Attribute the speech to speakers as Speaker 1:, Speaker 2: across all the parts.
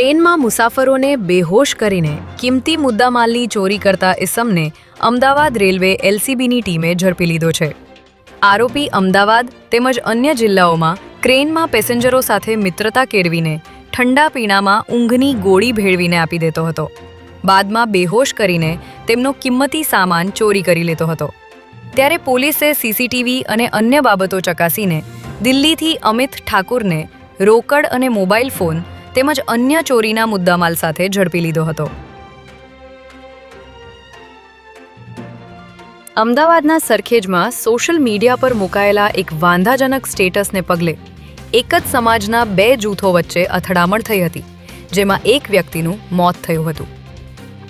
Speaker 1: ટ્રેનમાં મુસાફરોને બેહોશ કરીને કિંમતી મુદ્દામાલની ચોરી કરતા ઇસમને અમદાવાદ રેલવે એલસીબીની ટીમે ઝડપી લીધો છે. આરોપી અમદાવાદ તેમજ અન્ય જિલ્લાઓમાં ક્રેનમાં પેસેન્જરો સાથે મિત્રતા કેળવીને ઠંડા પીણામાં ઊંઘની ગોળી ભેળવીને આપી દેતો હતો. બાદમાં બેહોશ કરીને તેમનો કિંમતી સામાન ચોરી કરી લેતો હતો. ત્યારે પોલીસે સીસીટીવી અને અન્ય બાબતો ચકાસીને દિલ્હીથી અમિત ઠાકુરને રોકડ અને મોબાઈલ ફોન તેમજ અન્ય ચોરીના મુદ્દામાલ સાથે ઝડપી લીધો હતો. અમદાવાદના સરખેજમાં સોશિયલ મીડિયા પર મુકાયેલા એક વાંધાજનક સ્ટેટસને પગલે એક જ સમાજના બે જૂથો વચ્ચે અથડામણ થઈ હતી, જેમાં એક વ્યક્તિનું મોત થયું હતું.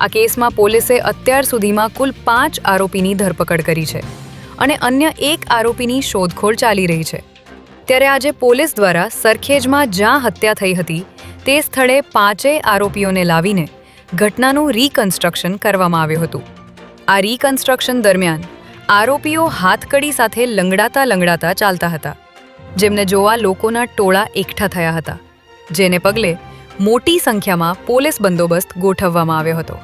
Speaker 1: આ કેસમાં પોલીસે અત્યાર સુધીમાં કુલ 5 આરોપીની ધરપકડ કરી છે અને અન્ય એક આરોપીની શોધખોળ ચાલી રહી છે. ત્યારે આજે પોલીસ દ્વારા સરખેજમાં જ્યાં હત્યા થઈ હતી તે સ્થળે 5 આરોપીઓને લાવીને ઘટનાનું રીકન્સ્ટ્રક્શન કરવામાં આવ્યું હતું. આ રીકન્સ્ટ્રક્શન દરમિયાન આરોપીઓ હાથકડી સાથે લંગડાતા ચાલતા હતા, જેમને જોવા લોકોના ટોળા એકઠા થયા હતા, જેને પગલે મોટી સંખ્યામાં પોલીસ બંદોબસ્ત ગોઠવવામાં આવ્યો હતો.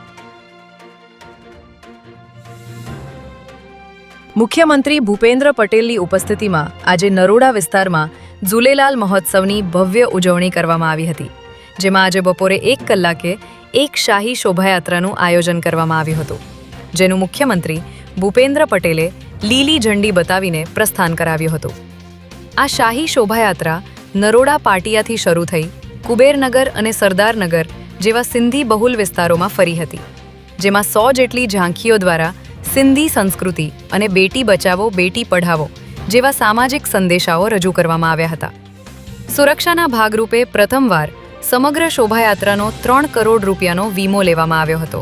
Speaker 1: મુખ્યમંત્રી ભૂપેન્દ્ર પટેલની ઉપસ્થિતિમાં આજે નરોડા વિસ્તારમાં ઝૂલેલાલ મહોત્સવની ભવ્ય ઉજવણી કરવામાં આવી હતી, જેમાં આજે બપોરે 1 કલાકે એક શાહી શોભાયાત્રાનું આયોજન કરવામાં આવ્યું હતું, જેનું મુખ્યમંત્રી ભૂપેન્દ્ર પટેલે લીલી ઝંડી બતાવીને પ્રસ્થાન કરાવ્યું હતું. આ શાહી શોભાયાત્રા નરોડા પાટિયાથી શરૂ થઈ કુબેરનગર અને સરદારનગર જેવા સિંધી બહુલ વિસ્તારોમાં ફરી હતી, જેમાં 100 જેટલી ઝાંખીઓ દ્વારા સિંધી સંસ્કૃતિ અને બેટી બચાવો બેટી પઢાવો જેવા સામાજિક સંદેશાઓ રજૂ કરવામાં આવ્યા હતા. સુરક્ષાના ભાગરૂપે પ્રથમવાર સમગ્ર શોભાયાત્રાનો 3 કરોડ રૂપિયાનો વીમો લેવામાં આવ્યો હતો.